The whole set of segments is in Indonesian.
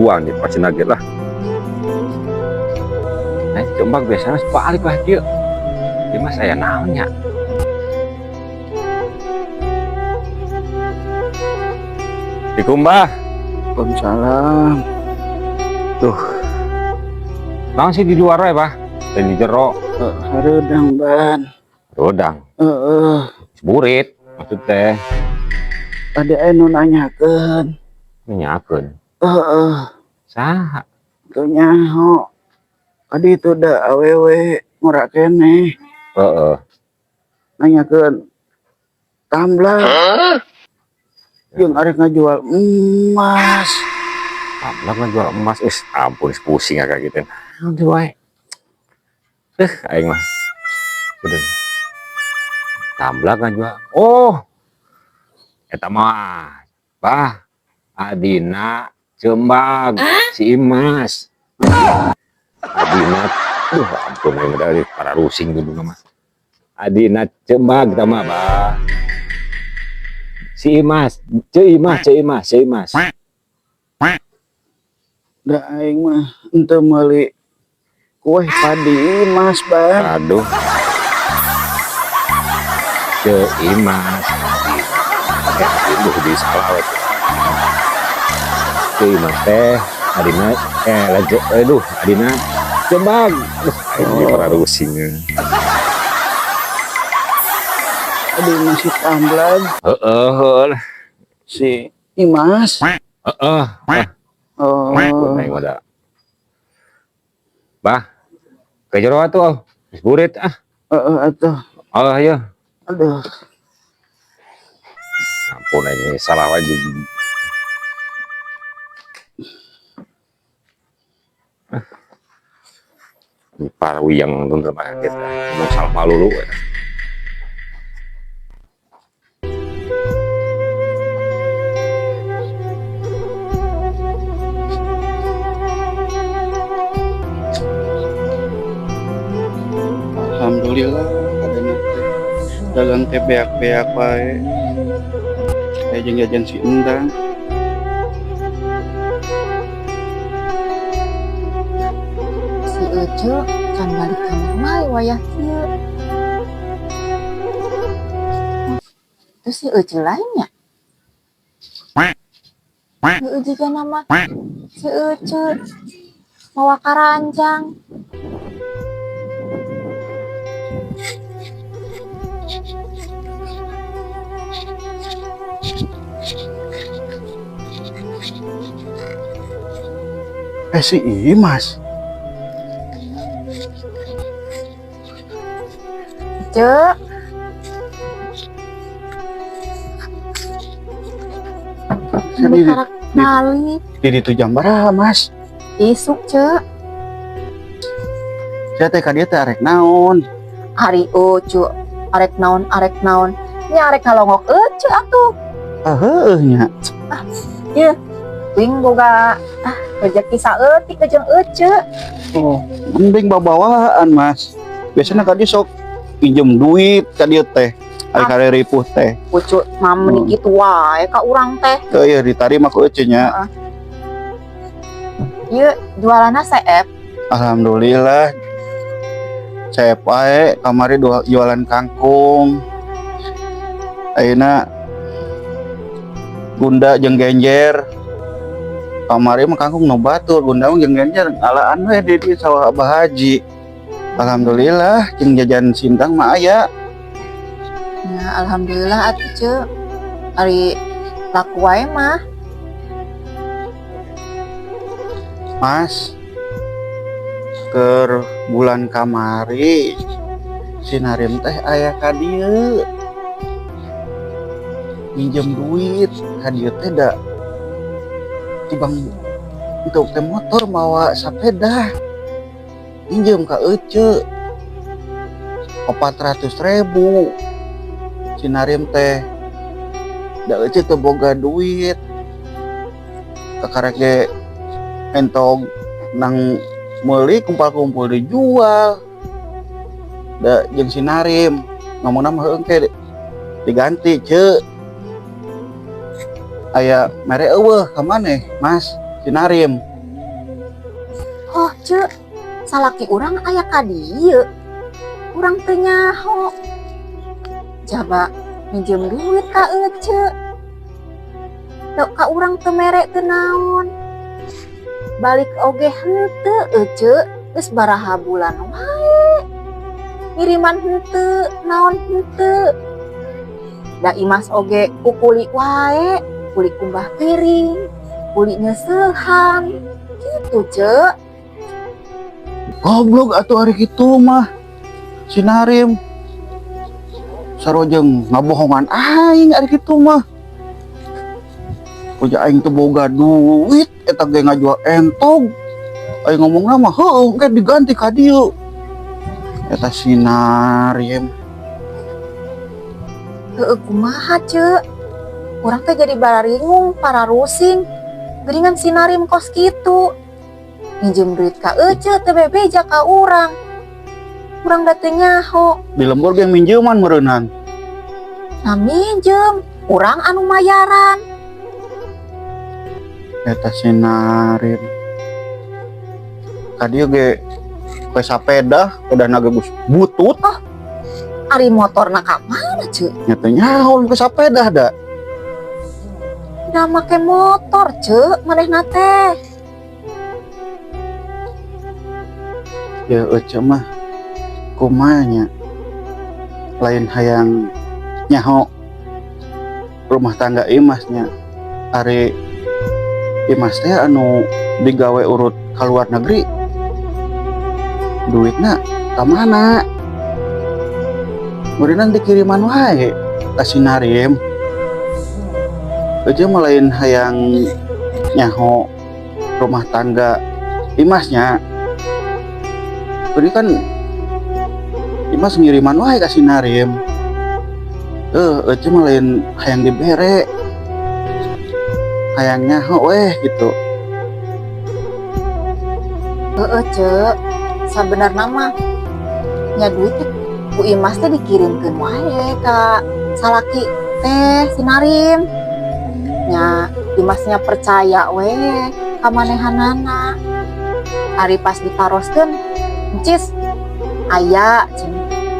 Uang nih pasti nugget lah. Coba biasanya sebalik lah dia. Dia mah saya naonnya. Mbah. Waalaikumsalam. Tuh. Naon sih di luar ya, Pak? Dan di jero. Redang, Ban. Rodang. Burit maksud teh. Tadi anu nanyakeun. Nanyakeun. Saha? Tuh nyaho. Tadi itu da awewe ngurak kene. Nanyakeun tamblang. Jeung arek ngajual emas. Tamblang ngajual emas. Ampun pusing agak gitu. Aduh wae. Aing mah. Udah. Tamblang ngajual. Oh. Eta mah. Bah. Adina Cembag si Imas. Adina, ampun yang dari para rusing dulu nama. Adina Cembag sama bah. Si Imas, Imas. Da aing mah henteu meuli kue padi Imas, Bang. Aduh. Imas. Itu di salah. Imas teh Adina Adina Cembag. Ini para rusingnya. Adi masih tamblang. Si Imas. Oh. Naik ada. Bah. Ke jero atuh. Burit ah. Atuh. Oh iya. Aduh. Ampun ini salah aja. Ini para wiyang nonton sama kita ngomong salah malu lu ya. Alhamdulillah adanya dagang teh beak-beak wae. Kayak jeung jajan si Endang. Si Ece can balik kamar wae wayah kieu. Terus si Ece lainnya. Heueuh jiga nama si Ece mawa karanjang. Si Imas. Cek. Di karak kali. Di itu jam berapa, Mas? Isuk, Cek. Saya teh ka dieu teh arek naon? Hari Cek. Arek naon. Ini arek ngalongok Cek atuh. Heueuh nya. Ieu. Ting boga rezeki saeutik jeung Ece. Oh, mending babawaan, Mas. Biasanya kadi sok pinjem duit ka dieu teh. Ari kare ripuh teh. Pucuk mami gitu wae ka urang teh. Teu ieu ditarima ku ece nya. Ieu jualanna seep. Alhamdulillah. Saya pae kamari jualan kangkung. Ayeuna Gunda jeung Genjer. Kamari mah kangkung nu batur, Gunda mah jeung Genjer alaan we di sawah Abah Haji. Alhamdulillah jeung jajan sintang mah aya. Ya alhamdulillah atuh Ceu. Ari laku wae mah. Mas, keur bulan kamari si Narim teh aya ka dieu. Minjem duit ka dieu teh da tibang untuk teh motor mawa sepeda. Minjem ka ece 400.000. Si Narim teh da ece teu boga duit. Kakarek ge entog nang meuli kumpul-kumpul dijual. Da jeung si Narim ngomongna mah heung ke diganti Ceu. Aya mere eueuh ka maneh Mas si Narim. Oh Ceu, salaki urang aya ka dieu. Urang teu nyaho. Jaba minjem duit ka ece. Dok ka urang teu mere teu naon. Balik oge henteu ece, geus baraha bulan wae. Ngiriman henteu, naon henteu. Da imas oge kukuli wae, kuli kumbah piring, kuli nyeusehan. Gitu Ceu. Goblok atuh ari kitu mah. Si Narim sarojeng ngabohongan aing ari kitu mah. Puja aing teu boga duit eta ge ngajual entog. Aing ngomongna mah heuh ge diganti ka dieu. Eta si Narim. Heueuh kumaha Ceu? Urang teh jadi bararingung, pararusing. Geuningan si Narim kos kitu. Minjem duit ka ece teu bebeja ka urang. Urang da teu nyaho. Di lembur ge minjeuman meureunnan. Nah minjem, urang anu mayaran. Eta si Narim. Ka dieu ge ke sapeda, pedana ge geus butut. Ari motorna ka mana Ceu? Nya teh nyaho ke sapeda da. Da make motor Ceu, manehna teh. Ya ece mah kumanya lain hayang nyaho rumah tangga imasnya. Ari imas teh anu digawe urut ka luar negeri, duitna ka mana? Meureunnan dikiriman wae ka si Narim. Ece mah lain hayang nyaho rumah tangga imasnya. Tadi kan Imas ngiriman wae ka si Narim. Ece mah lain hayang dibere. Hayang nyaho weh gitu. Heueuh Ceu, sabenerna mah nya duit teh ku Imas teh dikirimkeun wae ka salaki teh si Narim. Nya Imasnya percaya we ka manehanana. Ari pas diparoskeun encis aya cenah.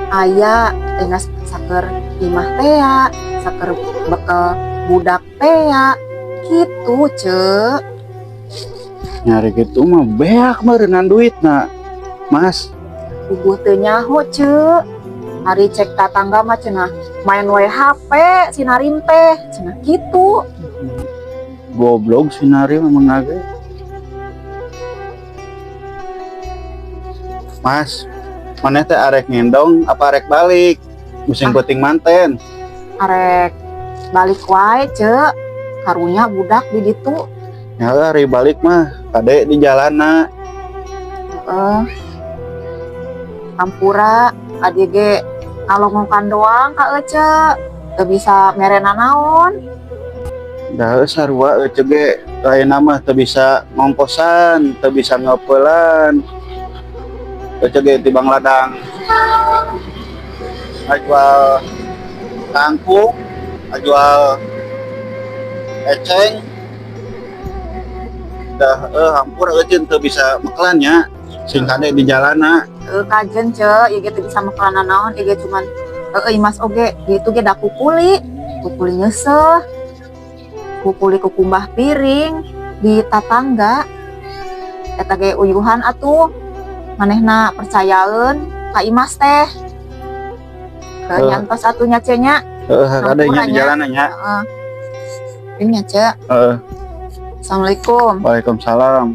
Aya tina saker imah teh ya, saker bekel budak teh ya. Gitu Ceu. Nyari gitu mah beak meureunnan duitna Mas. Bubuh teu nyaho Ceu. Hari cek tatangga mah cenah main wae HP si Narim teh cenah gitu. Goblok si Narim emang age. Mas, maneh teh arek ngendong apa arek balik? Musim peuting manten. Arek balik wae Ceu. Karunya budak di ditu. Ya hari balik mah kade di jalanna. Ampura adi ge ngalongokan doang ka ece. Teu bisa merena naon. Da sarua ece ge lain mah teu bisa ngongkosan, teu bisa ngeupelan. Kecege di Bang Ladang. Jual kangkung, jual eceng. Dah hampur euceun teu bisa meklannya. Sing kade di jalana. Kajen ce, ieu teh bisa maklana naon, ieu cuman imas oge, itu ge da kukuli nyeseh. Kukuli kukumbah piring di tatangga. Eta ge uyuhan atuh. Manehna percayaeun ka imas teh. Nyantos atunya ce nya. Kade nya di jalana nya. Ini ce. Assalamualaikum. Waalaikumsalam.